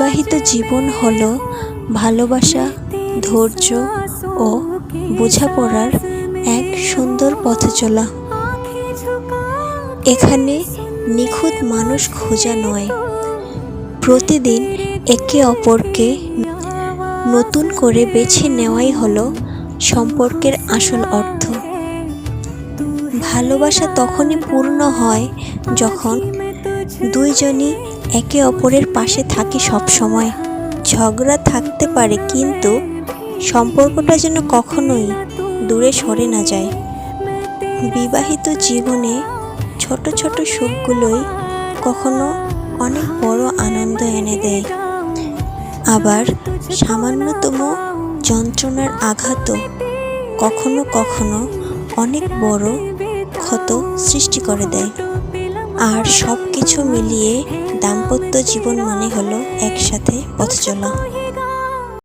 বিবাহিত জীবন হলো ভালোবাসা, ধৈর্য ও বোঝাপড়ার এক সুন্দর পথ চলা। এখানে নিখুঁত মানুষ খোঁজা নয়, প্রতিদিন একে অপরকে নতুন করে বেছে নেওয়াই হলো সম্পর্কের আসল অর্থ। ভালোবাসা তখনই পূর্ণ হয় যখন দুইজনই একে অপরের পাশে থাকি সব সময়। ঝগড়া থাকতে পারে, কিন্তু সম্পর্কটা যেন কখনোই দূরে সরে না যায়। বিবাহিত জীবনে ছোট ছোট সুখগুলোই কখনো অনেক বড় আনন্দ এনে দেয়, আবার সামান্যতম যন্ত্রণার আঘাতও কখনো কখনো অনেক বড় ক্ষত সৃষ্টি করে দেয়। আর সব কিছু মিলিয়ে দাম্পত্য জীবন মানে হলো একসাথে পথ চলা।